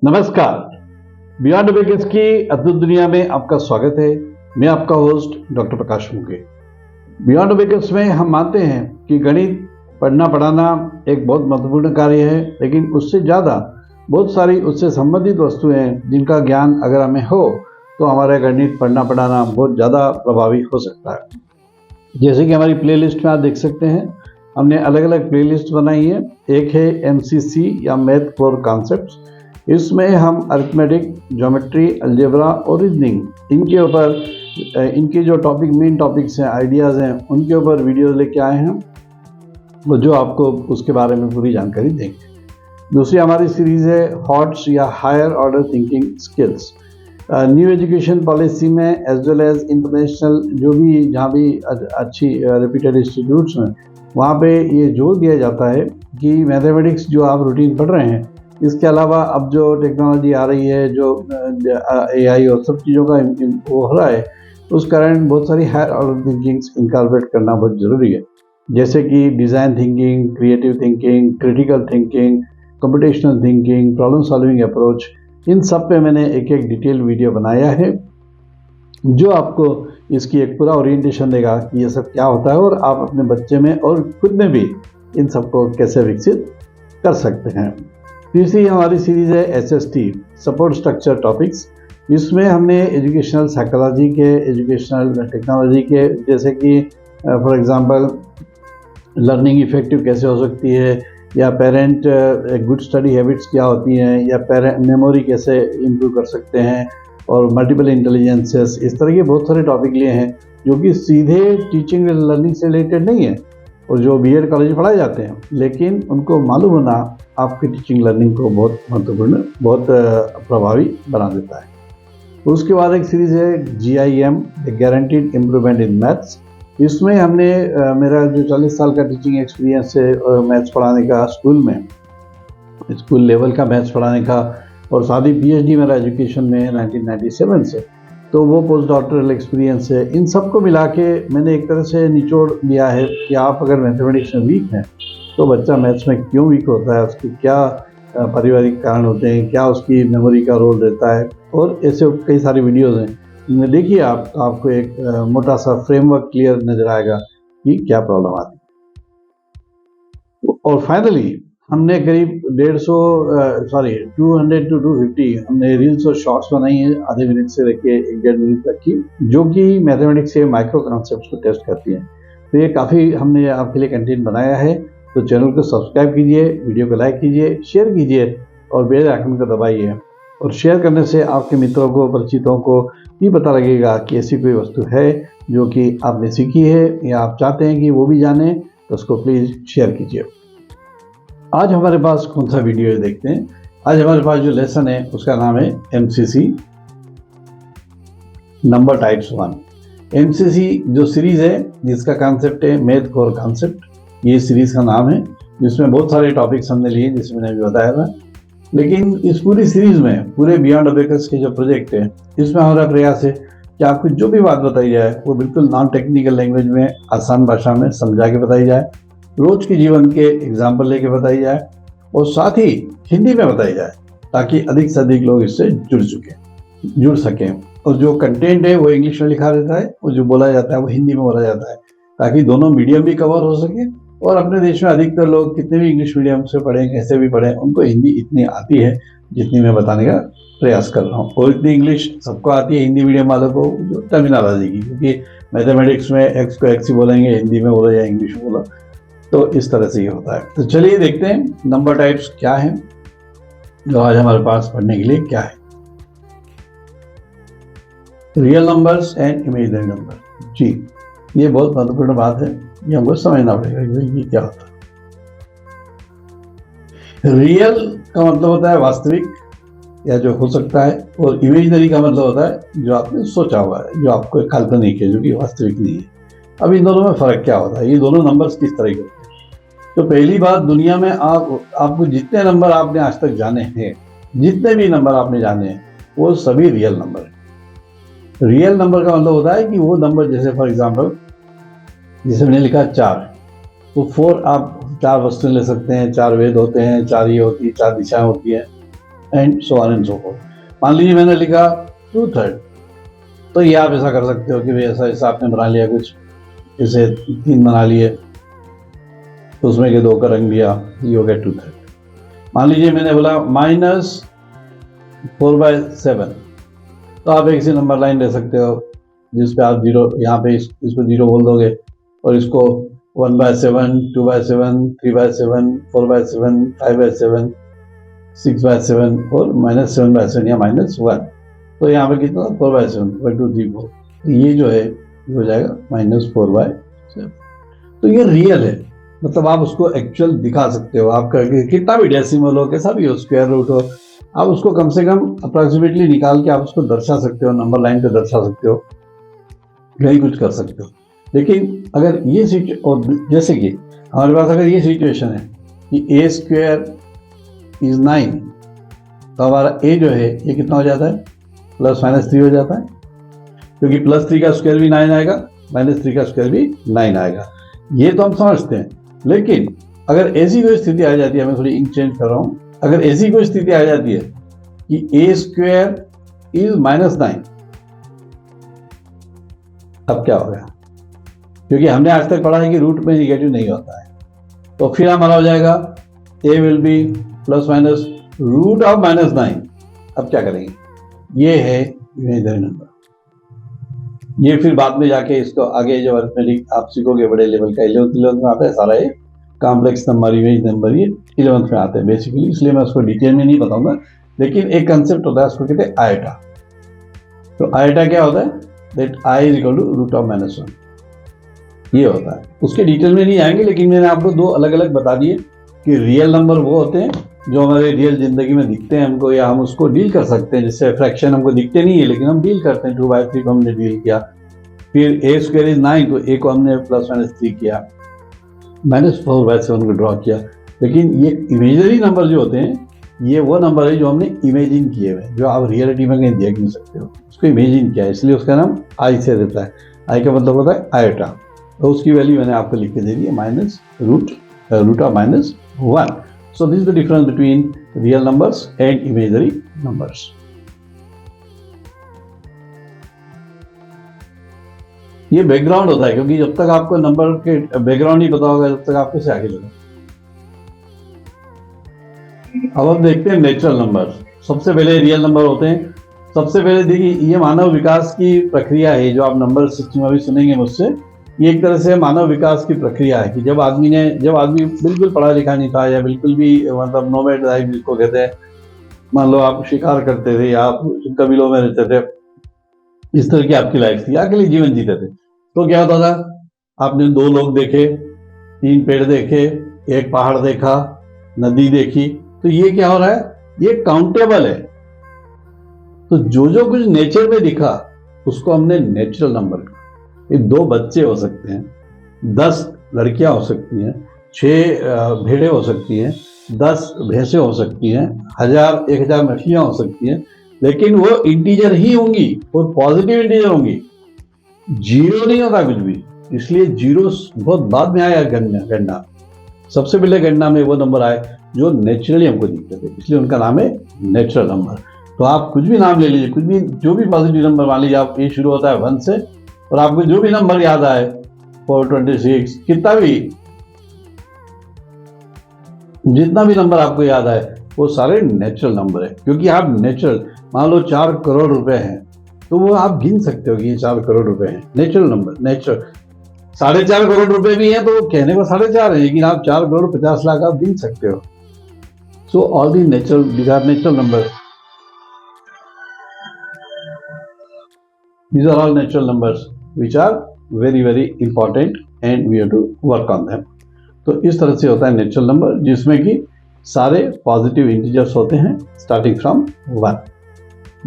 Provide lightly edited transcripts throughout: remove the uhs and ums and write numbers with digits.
नमस्कार। Beyond abacus की अद्भुत दुनिया में आपका स्वागत है। मैं आपका होस्ट डॉक्टर प्रकाश मुके। बियॉन्ड अबेकस में हम मानते हैं कि गणित पढ़ना पढ़ाना एक बहुत महत्वपूर्ण कार्य है, लेकिन उससे ज़्यादा बहुत सारी उससे संबंधित वस्तुएं हैं जिनका ज्ञान अगर हमें हो तो हमारा गणित पढ़ना पढ़ाना बहुत ज़्यादा प्रभावी हो सकता है। जैसे कि हमारी प्लेलिस्ट में आप देख सकते हैं, हमने अलग अलग प्लेलिस्ट बनाई है। एक है MCC या मैथ कोर कॉन्सेप्ट्स। इसमें हम अरिथमेटिक, ज्योमेट्री, अलजेब्रा और रीजनिंग इनके ऊपर इनके जो मेन टॉपिक्स हैं, आइडियाज़ हैं, उनके ऊपर वीडियोज लेके आए हैं वो जो आपको उसके बारे में पूरी जानकारी देंगे। दूसरी हमारी सीरीज़ है हॉट्स या higher order thinking skills. New education policy में एज वेल एज इंटरनेशनल जहाँ भी अच्छी रेप्यूटेड इंस्टीट्यूट्स हैं वहाँ पे ये जोर दिया जाता है कि मैथमेटिक्स जो आप रूटीन पढ़ रहे हैं, इसके अलावा अब जो टेक्नोलॉजी आ रही है, जो AI और सब चीज़ों का वो हो रहा है, उस कारण बहुत सारी हायर ऑर्डर थिंकिंग्स इनकॉर्पोरेट करना बहुत ज़रूरी है। जैसे कि design thinking, creative thinking, critical thinking, computational thinking, problem solving approach, इन सब पे मैंने एक एक डिटेल वीडियो बनाया है जो आपको इसकी एक पूरा ओरिएंटेशन देगा कि ये सब क्या होता है और आप अपने बच्चे में और खुद में भी इन सबको कैसे विकसित कर सकते हैं। तीसरी हमारी सीरीज़ है SST, सपोर्ट स्ट्रक्चर टॉपिक्स। इसमें हमने एजुकेशनल साइकोलॉजी के, एजुकेशनल टेक्नोलॉजी के, जैसे कि फॉर एग्जांपल लर्निंग इफेक्टिव कैसे हो सकती है, या पेरेंट गुड स्टडी हैबिट्स क्या होती हैं, या पेरेंट मेमोरी कैसे इम्प्रूव कर सकते हैं, और मल्टीपल इंटेलिजेंसेस, इस तरह के बहुत सारे टॉपिक लिए हैं जो कि सीधे टीचिंग एंड लर्निंग से रिलेटेड नहीं है और जो BEd कॉलेज में पढ़ाए जाते हैं, लेकिन उनको मालूम होना आपकी टीचिंग लर्निंग को बहुत महत्वपूर्ण, बहुत प्रभावी बना देता है। उसके बाद एक सीरीज़ है GIM, guaranteed improvement in maths. इसमें हमने मेरा जो 40 साल का टीचिंग एक्सपीरियंस है मैथ्स पढ़ाने का, स्कूल लेवल का मैथ्स पढ़ाने का, और साथ ही PhD मेरा एजुकेशन में 1997 से, तो वो पोस्ट डॉक्टरल एक्सपीरियंस है। इन सबको मिला के मैंने एक तरह से निचोड़ दिया है कि आप अगर मैथमेटिक्स में वीक हैं तो बच्चा मैथ्स में क्यों वीक होता है, उसके क्या पारिवारिक कारण होते हैं, क्या उसकी मेमोरी का रोल रहता है, और ऐसे कई सारी वीडियोज़ हैं इनमें देखिए आप, तो आपको एक मोटा सा फ्रेमवर्क क्लियर नज़र आएगा कि क्या प्रॉब्लम आती है। और फाइनली हमने करीब 200 to 250 हमने रील्स और शॉर्ट्स बनाई हैं, आधे मिनट से लेके 1-1.5 मिनट तक की, जो कि मैथमेटिक्स के माइक्रो कॉन्सेप्ट्स को टेस्ट करती हैं। तो ये काफ़ी हमने आपके लिए कंटेंट बनाया है। तो चैनल को सब्सक्राइब कीजिए, वीडियो को लाइक कीजिए, शेयर कीजिए और बेल आइकन को दबाइए। और शेयर करने से आपके मित्रों को, परिचितों को भी पता लगेगा कि ऐसी कोई वस्तु है जो कि आपने सीखी है या आप चाहते हैं कि वो भी जाने, तो उसको प्लीज़ शेयर कीजिए। आज हमारे पास कौन सा वीडियो है देखते हैं। आज हमारे पास जो लेसन है उसका नाम है MCC नंबर टाइप्स 1। MCC जो सीरीज़ है जिसका कॉन्सेप्ट है मैथ कोर कॉन्सेप्ट, ये सीरीज़ का नाम है, जिसमें बहुत सारे टॉपिक्स हमने लिए जिसमें मैंने अभी बताया था। लेकिन इस पूरी सीरीज़ में, पूरे बियॉन्ड अबेकस के जो प्रोजेक्ट है, इसमें हमारा प्रयास है कि आपको जो भी बात बताई जाए वो बिल्कुल नॉन टेक्निकल लैंग्वेज में, आसान भाषा में समझा के बताई जाए, रोज के जीवन के एग्जाम्पल लेके बताई जाए, और साथ ही हिंदी में बताई जाए ताकि अधिक से अधिक लोग इससे जुड़ सकें। और जो कंटेंट है वो इंग्लिश में लिखा रहता है और जो बोला जाता है वो हिंदी में बोला जाता है, ताकि दोनों मीडियम भी कवर हो सके। और अपने देश में अधिकतर लोग कितने भी इंग्लिश मीडियम से पढ़ें, कैसे भी पढ़ें, उनको हिंदी इतनी आती है जितनी मैं बताने का प्रयास कर रहा हूँ। और इतनी इंग्लिश सबको आती है हिंदी मीडियम वालों को, जो टर्मिनोलॉजी की, क्योंकि मैथमेटिक्स में एक्स को एक्स ही बोलेंगे, हिंदी में बोला या इंग्लिश में बोला, तो इस तरह से ये होता है। तो चलिए देखते हैं नंबर टाइप्स क्या हैं जो आज हमारे पास पढ़ने के लिए क्या है। Real numbers and imaginary number. जी, ये बहुत महत्वपूर्ण बात है, ये हमको समझना पड़ेगा कि ये क्या होता है। रियल का मतलब होता है वास्तविक या जो हो सकता है, और इमेजिनरी का मतलब होता है जो आपने सोचा हुआ है, जो आपको काल्पनिक है, जो कि वास्तविक नहीं है। अब इन दोनों में फ़र्क क्या होता है, ये दोनों नंबर्स किस तरह के होते हैं। तो पहली बात, दुनिया में आपको जितने नंबर आपने आज तक जाने हैं, जितने भी नंबर आपने जाने हैं, वो सभी रियल नंबर हैं। रियल नंबर का मतलब होता है कि वो नंबर, जैसे फॉर एग्जांपल जैसे मैंने लिखा 4, तो 4 आप 4 वस्तुएं ले सकते हैं, 4 वेद होते हैं, 4 ये होती है, 4 दिशाएं होती हैं, and so on and so fourth. मान लीजिए मैंने लिखा 2/3, तो ये आप ऐसा कर सकते हो कि भाई ऐसा ऐसा आपने बना लिया, कुछ जैसे 3 बना लिए, तो उसमें के 2 का रंग दिया, ये हो गया 2/3। मान लीजिए मैंने बोला -4/7, तो आप एक सी नंबर लाइन ले सकते हो जिसपे आप 0, यहाँ पे इसको 0 बोल दोगे और इसको 1/7, 2/7, 3/7, 4/7, 5/7, 6/7 और -7/7 या -1, तो यहाँ पे कितना 4/7, 1 2 3 4, ये जो है ये हो जाएगा -4/7। तो ये रियल है, मतलब आप उसको एक्चुअल दिखा सकते हो, आपका कितना भी डेसिमल हो, कैसा भी हो, स्क्वायर रूट हो, आप उसको कम से कम अप्रोक्सीमेटली निकाल के आप उसको दर्शा सकते हो, नंबर लाइन पे दर्शा सकते हो, यही कुछ कर सकते हो। लेकिन अगर ये और जैसे कि हमारे पास अगर ये सिचुएशन है कि a² इज 9, तो हमारा a जो है ये कितना हो जाता है, +-3 हो जाता है, क्योंकि +3 का स्क्वायर भी 9 आएगा, -3 का स्क्वायर भी 9 आएगा, ये तो हम समझते हैं। लेकिन अगर ऐसी कोई स्थिति आ जाती है, मैं थोड़ी इंक चेंज कर रहा हूँ, अगर ऐसी कोई स्थिति आ जाती है कि a² इज -9, अब क्या होगा, क्योंकि हमने आज तक पढ़ा है कि रूट में निगेटिव नहीं होता है, तो फिर हमारा हो जाएगा a विल बी ±√9। अब क्या करेंगे, ये है इमेजिनरी नंबर। ये फिर बाद में जाके इसको आगे जो अरिथमेटिक आप सीखोगे बड़े लेवल का, 11th में आता है सारा ये कॉम्प्लेक्स नंबर, इमेज नंबर, ये 11th में आते हैं बेसिकली, इसलिए मैं उसको डिटेल में नहीं बताऊंगा। लेकिन एक कंसेप्ट होता है, उसको कहते हैं आयटा। तो आयटा क्या होता है, दैट i = √(-1), ये होता है। उसके डिटेल में नहीं आएंगे, लेकिन मैंने आपको 2 अलग अलग बता दिए कि रियल नंबर वो होते हैं जो हमारे रियल जिंदगी में दिखते हैं हमको, या हम उसको डील कर सकते हैं। जैसे फ्रैक्शन हमको दिखते नहीं है लेकिन हम डील करते हैं, 2/3 को हमने डील किया, फिर a² इज 9, तो a को हमने +-3 किया, -4/7 को ड्रॉ किया। लेकिन ये इमेजिनरी नंबर जो होते हैं, ये वो नंबर है जो हमने इमेजिन किए हुए, जो आप रियलिटी में कहीं देख नहीं सकते हो, उसको इमेजिन किया है, इसलिए उसका नाम आई से देता है। आई का मतलब होता है आयटा, तो उसकी वैल्यू मैंने आपको लिख के दे दी है, -√(-1). So this is the difference between real numbers and imaginary numbers. ये बैकग्राउंड होता है, क्योंकि जब तक आपको नंबर के बैकग्राउंड नहीं पता होगा, जब तक आप कैसे आगे चलेंगे। अब हम देखते हैं नेचुरल नंबर। सबसे पहले रियल नंबर होते हैं। सबसे पहले देखिए, ये मानव विकास की प्रक्रिया है, जो आप नंबर 16 में भी सुनेंगे मुझसे। ये एक तरह से मानव विकास की प्रक्रिया है कि जब आदमी बिल्कुल पढ़ा लिखा नहीं था, या बिल्कुल भी मतलब नोमैड लाइफ जिसको कहते हैं, मान लो आप शिकार करते थे या आप कबीलों में रहते थे, इस तरह की आपकी लाइफ थी, अकेले जीवन जीते थे, तो क्या होता था, आपने 2 लोग देखे, 3 पेड़ देखे, एक पहाड़ देखा, नदी देखी, तो ये क्या हो रहा है, ये काउंटेबल है। तो जो कुछ नेचर में दिखा उसको हमने नेचुरल नंबर कहा। ये 2 बच्चे हो सकते हैं, 10 लड़कियां हो सकती हैं, 6 भेड़े हो सकती हैं, 10 भैंसें हो सकती हैं, 1000-1000 मछलियां हो सकती हैं, लेकिन वो इंटीजर ही होंगी और पॉजिटिव इंटीजर होंगी, 0 नहीं होता कुछ भी। इसलिए 0 बहुत बाद में आया गणना। सबसे पहले गणना में वो नंबर आए जो नेचुरली हमको दिखते थे, इसलिए उनका नाम है नेचुरल नंबर। तो आप कुछ भी नाम ले लीजिए, कुछ भी जो भी पॉजिटिव नंबर, मान लीजिए आप, ये शुरू होता है 1 से, और आपको जो भी नंबर याद आए, 426, कितना भी, जितना भी नंबर आपको याद आए, वो सारे नेचुरल नंबर है। क्योंकि आप नेचुरल, मान लो 4 करोड़ रुपए हैं, तो वो आप गिन सकते हो कि ये 4 करोड़ रुपए हैं, नेचुरल नंबर। नेचुरल 4.5 करोड़ रुपए भी हैं, तो कहने को 4.5 है, लेकिन आप 4 करोड़ 50 लाख आप गिन सकते हो। So all the natural, these are natural number, these are all natural numbers which are very very important and we have to work on them. तो इस तरह से होता है नेचुरल नंबर, जिसमें कि सारे पॉजिटिव इंटीजर्स होते हैं स्टार्टिंग फ्रॉम 1।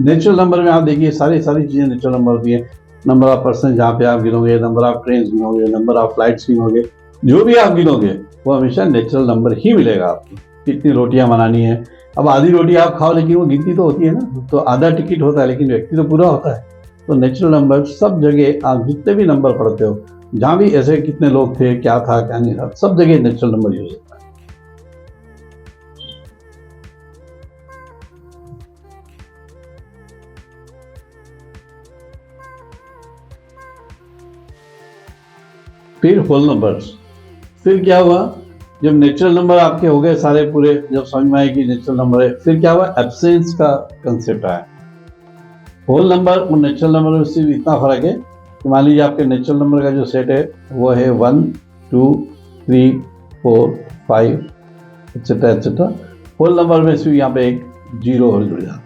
नेचुरल नंबर में आप देखिए सारी चीजें नेचुरल नंबर होती है। नंबर ऑफ पर्सन जहाँ पे आप गिनोगे, नंबर ऑफ ट्रेन गिनोगे, नंबर ऑफ फ्लाइट्स गिनोगे, जो भी आप गिनोगे वो हमेशा नेचुरल नंबर ही मिलेगा आपको। कितनी रोटियां बनानी है, अब आधी रोटी आप खाओ लेकिन वो गिनती तो होती है ना, तो आधा टिकट होता है लेकिन व्यक्ति तो पूरा होता है। तो नेचुरल नंबर सब जगह, आप जितने भी नंबर पढ़ते हो, जहां भी ऐसे कितने लोग थे, क्या था क्या नहीं था, सब जगह नेचुरल नंबर यूज होता है। फिर होल नंबर्स। फिर क्या हुआ, जब नेचुरल नंबर आपके हो गए सारे पूरे, जब समझ में आए कि नेचुरल नंबर है, फिर क्या हुआ, एब्सेंस का कंसेप्ट आया। होल नंबर और नेचुरल नंबर में सिर्फ इतना फर्क है कि मान लीजिए आपके नेचुरल नंबर का जो सेट है वो है 1 2 3 4 5 एक्सेट्रा एक्सेट्रा। होल नंबर में सिर्फ यहाँ पे एक जीरो और जुड़ जाता,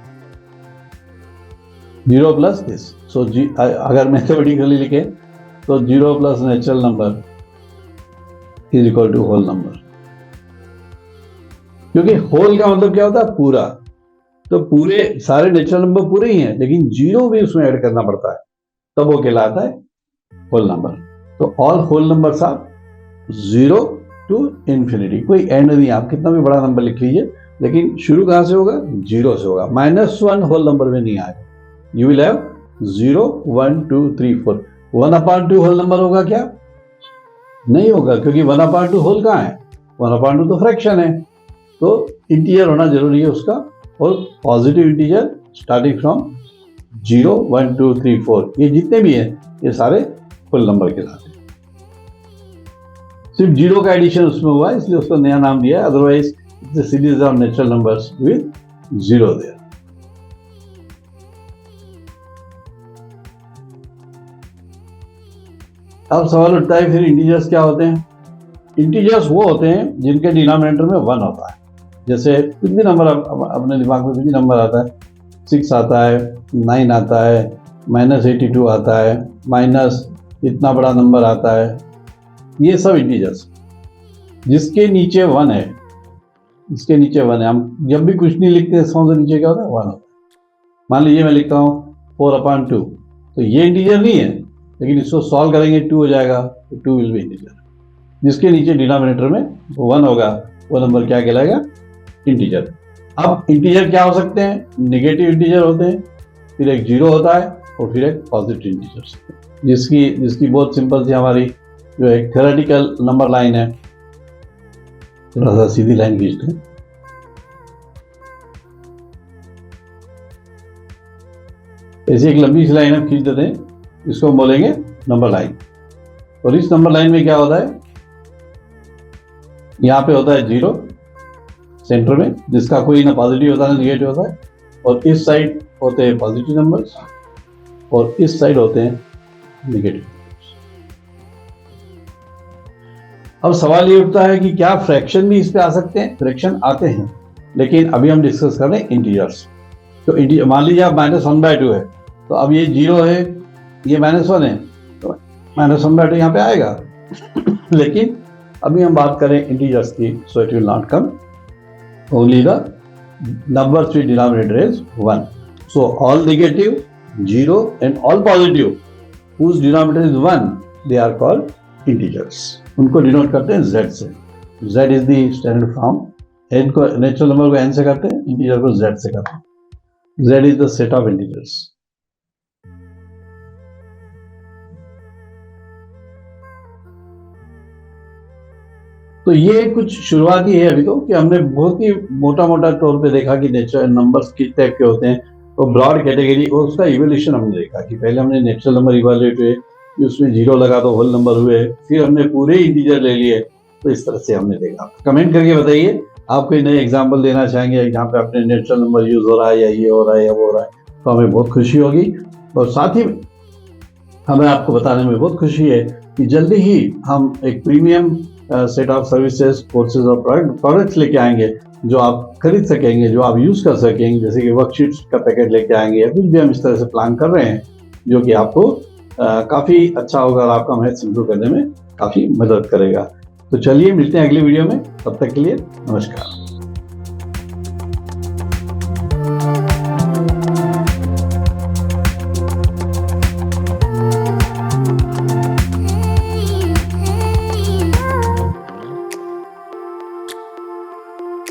जीरो प्लस दिस। सो अगर मैथमेटिकली लिखे तो zero plus natural number is equal to whole number. क्योंकि होल का मतलब क्या होता है, पूरा। तो पूरे सारे नेचुरल नंबर पूरे ही हैं, लेकिन जीरो भी उसमें ऐड करना पड़ता है, तब वो कहलाता है होल नंबर। तो all whole numbers are 0 to infinity. कोई एंड नहीं, आप कितना भी बड़ा नंबर लिख लीजिए, लेकिन शुरू कहां से होगा, जीरो से होगा। -1 होल नंबर में नहीं आएगा। You will have 0 1 2 3 4। 1/2 whole number होगा क्या, नहीं होगा, क्योंकि 1/2 होल कहाँ है, 1/2 तो फ्रैक्शन है। तो इंटीजर होना जरूरी है उसका, और पॉजिटिव इंटीजर स्टार्टिंग फ्रॉम 0 1 2 3 4, ये जितने भी हैं ये सारे फुल नंबर के साथ हैं। सिर्फ जीरो का एडिशन उसमें हुआ है, इसलिए उसका नया नाम दिया है, otherwise it's series of natural numbers with zero there. अब सवाल उठता है फिर इंटीजर्स क्या होते हैं। इंटीजर्स वो होते हैं जिनके डिनोमिनेटर में 1 होता है। जैसे कुछ भी नंबर अपने दिमाग में कुछ भी नंबर आता है, 6 आता है, 9 आता है, -82 आता है, माइनस इतना बड़ा नंबर आता है, ये सब इंटीजर्स। जिसके नीचे 1 है, इसके नीचे 1 है, हम जब भी कुछ नहीं लिखते 100 से नीचे क्या होता है, 1 होता है। मान लीजिए मैं लिखता हूँ 4/2, तो ये इंटीजर नहीं है, लेकिन इसको सॉल्व करेंगे 2 हो जाएगा, तो 2 विल बी इंटीजर। जिसके नीचे डिनोमिनेटर में 1 होगा वो नंबर क्या कहलाएगा, इंटीजर। अब इंटीजर क्या हो सकते हैं, नेगेटिव इंटीजर होते हैं, फिर एक जीरो होता है, और फिर एक पॉजिटिव इंटीजर। जिसकी बहुत सिंपल सी हमारी जो एक थ्योरेटिकल नंबर लाइन है, थोड़ा सा सीधी लाइन खींचते हैं। ऐसी एक लंबी सी लाइन हम खींच देते हैं, इसको हम बोलेंगे नंबर लाइन। और इस नंबर लाइन में क्या होता है, यहाँ पे होता है जीरो सेंटर में, जिसका कोई ना पॉजिटिव होता है ना निगेटिव होता है, और इस साइड होते हैं पॉजिटिव नंबर्स, और इस साइड होते हैं नेगेटिव। अब सवाल ये उठता है कि क्या फ्रैक्शन भी इस पे आ सकते हैं। फ्रैक्शन आते हैं, लेकिन अभी हम डिस्कस कर रहे हैं इंटीजर्स। तो मान लीजिए आप -1/2 है, तो अब ये जीरो है, ये -1 है, तो -1/2 यहाँ पे आएगा। लेकिन अभी हम बात करें इंटीजर्स की, so it will not come, only the numbers with denominator is 1. So all negative, 0 and all positive whose denominator is 1, they are called integers. उनको डिनोट करते हैं z से। z is the standard form। n को natural number को n से करते हैं, integer को z से करते हैं। z is the set of integers। तो ये कुछ शुरुआती है अभी तो, कि हमने बहुत ही मोटा मोटा तौर पे देखा कि नेचुरल नंबर्स किस टाइप के होते हैं, तो ब्रॉड कैटेगरी और उसका इवोल्यूशन हमने देखा कि पहले हमने नेचुरल नंबर इवेल्युएट हुए, उसमें जीरो लगा तो होल नंबर हुए, फिर हमने पूरे इंटीजर ले लिए। तो इस तरह से हमने देखा। कमेंट करके बताइए आप कोई नए एग्जाम्पल देना चाहेंगे जहाँ पे अपने नेचुरल नंबर यूज हो रहा है, या ये हो रहा है या वो हो रहा है, तो हमें बहुत खुशी होगी। और साथ ही हमें आपको बताने में बहुत खुशी है कि जल्दी ही हम एक premium set of services, courses और प्रोडक्ट्स लेके आएंगे जो आप खरीद सकेंगे, जो आप यूज कर सकेंगे, जैसे कि वर्कशीट्स का पैकेट लेके आएंगे, या कुछ भी हम इस तरह से प्लान कर रहे हैं जो कि आपको काफ़ी अच्छा होगा और आपका मैथ्स इंप्रूव करने में काफ़ी मदद करेगा। तो चलिए मिलते हैं अगली वीडियो में, तब तक के लिए नमस्कार।